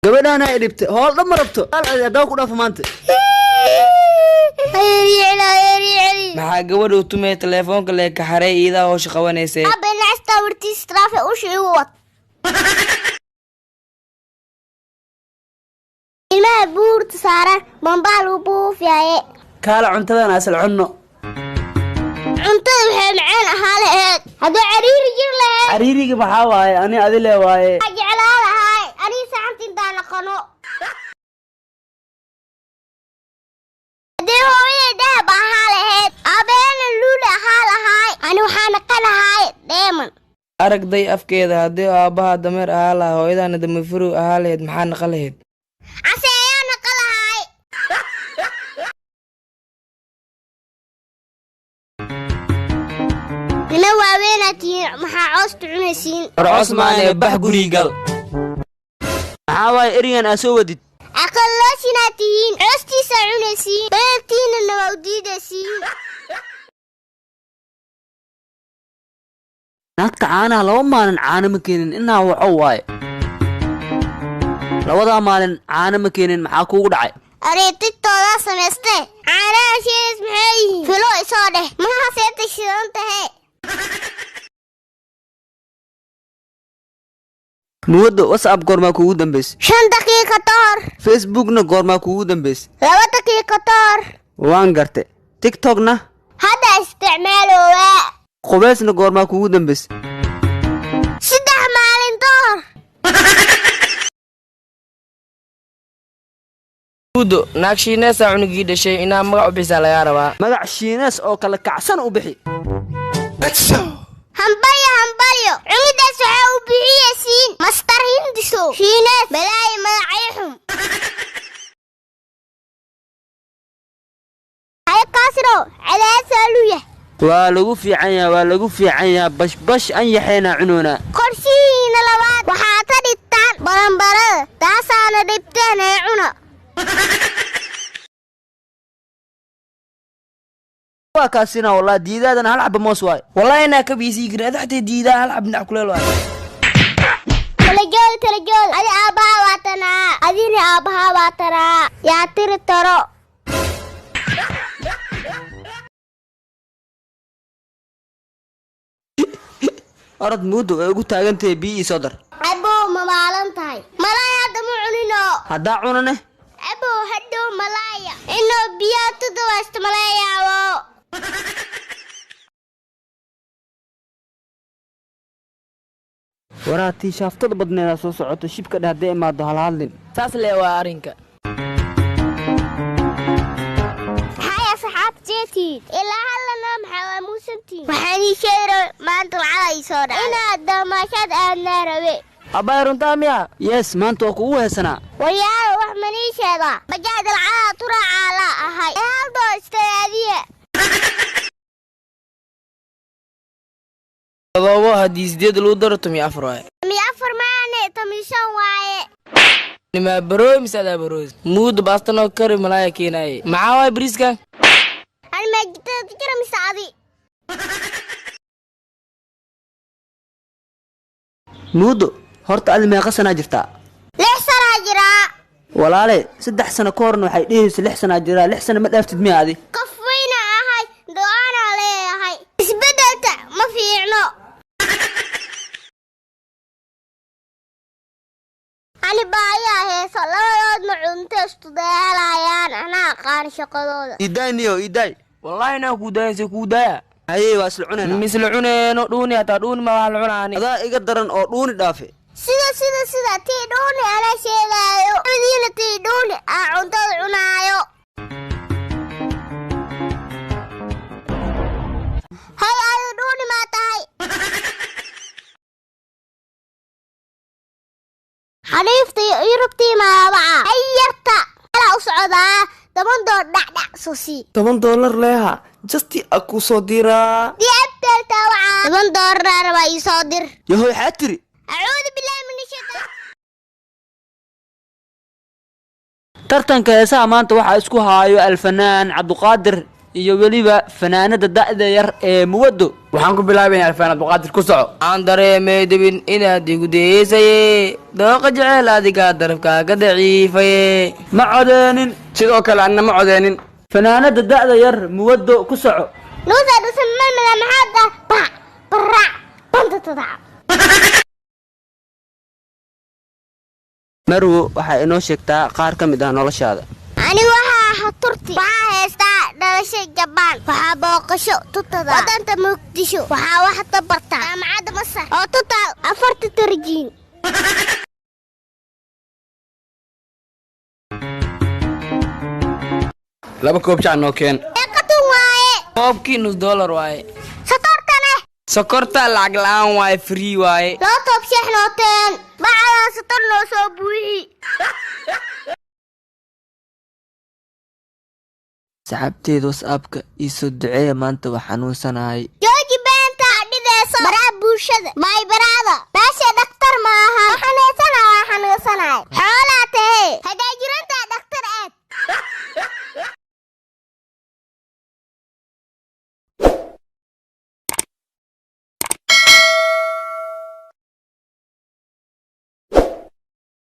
gabadhaan ay dhibtay hool dhan ma rabto hadaa ku dhaaf maanta maxaa gabadhu tumay telefoonka le ka xaray iyada oo shaqawanaysa aba nasta wartiis traafe u shii wad ilmaha buurta saaran bambaal u buufiyay kaala cuntadan asal cunno cuntada waxay macaan ahaa lahayd haddii cariiri jir lahayd cariiriga maxaa waaye ani adile waaye jeclaa lahay ani saxanti intaan aqono haddii hooyadey dahab ahaa lahayd abeena luul ahaa lahay ani waxaan aqanahay dheeman aragday afkeeda haddii aabaha dameer ahaa lahaa hooyadana dameefurow ahaa lahayd maxaa naqa lahayd caseeyaa naqa lahay nina waaweynatiin maxaa coosta cunaysiin cosmaane bax gurigal maxaa waaye erigan aa soo wadid aqalloosinaad tihiin coostiisa cunaysiin beeltiinana waa u diidaysiin naagta caanaha 2 maalin caano ma keenin inaa waco waaye 2 maalin caano ma keenin maxaa kuugu dhacay areetitooda samayste caanaha shiilis maxay yihiin filo isoo dheh maha seeta shidan tahe nuwada whatsapp goormaa kuugu dambays 5 daqiiqo kahor facebookna goormaa kuugu dambays 2 daqiiqo kahor waan garte tiktokna hadda isticmaalowaa qubeysna goormaa kuugu dambays 3 maalin kahor udo naagshiinaysa cunugii dhashay inaa magac u bixisaa laga rabaa magac shiinees oo kala kacsan u bixi hambalyo cunudaas waxaa u bixiyaysiin mastar hindiso shiinees balaayi magacyo xum hay kaasiro cadaasaa luya waa lagu fiican yahay bashbash an yaxeena cunoona qorshihiina labaad waxaa ka dhigtaan baranbarada taasaana dhibteen ee cuna waa kaasina wallahi diidaadana hal xabba moos waay wallahi inaa ka biisii jirin adaxtay diidaa hal xab dhinac kuleel waay talajool adi aabbaha waatanaa adina aabbaha waatanaa yaa tiri taro orod muudo ay ugu taagantahay bii soo dar abow ma maalan tahay malaay hadda ma cunino haddaa cunane abow hadhow malaaya inoo biyaa tudawaysta malaayaawo waraatii shaaftada badneeda soo socoto shibka dheh hadday imaado halhadlin saas lee waa arrinka haya saxaab jeetiid ilaa hallana maxaa waa muusantiin waxaan ii sheegay maanta lacala ii soo dhacay inaad damaashaad aadnaa rabe abbay runtaa miya yes maanta waa kugu heesanaa waryaalo wax manii sheegaa bajaajda lacala turaacaa la ahay ee haldoo istaraadiya adoobo haddii 8 lagu daro 14 waaye 4 maane 15 waaye nimaa barooy misaada barooy muud baastano kari malaaya keenaye maxaa waay bariiska ani ma jidada jira misaadi muudo horta adi meeqa sanaa jirtaa 6 sanaa jiraa walaale 3 sano ka horna waxay dhehaysa 6 sanaa jiraa 6 sano ma dhaaftid miya adi qof weyna ahay do-aana leeyahay isbedelta ma fiicno ani baayaa heeso labadoodna cunto istudeelayaan anaa aqaan shaqadooda idaay wallahi inaa kuu daayaysa kuu daaya hayey waa isla cunayna misla cuneeno dhuuni hataa dhuuni ma waa la cunaani adaa iga daran oo dhuuni dhaafe sida tii dhuuni anaa sheegaayo madiina tii dhuuni aa cuntada cunaayo hay adu dhuuni maa tahay xariiftii yurubtii maabaca ay yarta alaa u socdaa $10 dhacdhac soo sii $10 leeha justi aku soo diraa diabtelta waca $10 rabaa ii soo dir yahoy xaa tiri acuudu billahi min shaytaan tartanka heesaha maanta waxaa isku haayo alfanaan cabduqaadir iyo weliba fanaanada da'da yar ee muwado. waxaan ku bilaabaynaa alfaan abduqaadir ku soco. aan dareemay dibin inaad igu deesaye dooqa jecel adigaa darafkaaga daciifaye. ma codeenin. sidoo kale anna ma codeenin. fanaanada da'da yar muwado ku soco. nuusa dhusan malmada maxaada ba baraac banta tadaca. marwo waxay inoo sheegtaa qaar ka mid ah noloshaada. anigu waxaa ahaa turti, waxaa haystaa dhalashay jabaan, waxaa booqasho tutada wadanta muqdisho, waxaa waxta bartaa jaamacadda masar oo tutal 4 tarjiin. laba koob jacno keen. eeqatun waaye koobkii $1 waaye. satortane sokorta lacag la'aan waaye, free waaye. loo toob sheexnooteen bacdaa sator noo soo buuxi. saxaabteeda whatsappka ii soo duceeya maanta waa xanuunsanahay. jooji beenta dhideyso baraha bulshada may baraada meesha dhaktar maaha. xanuunsanahay xoolaa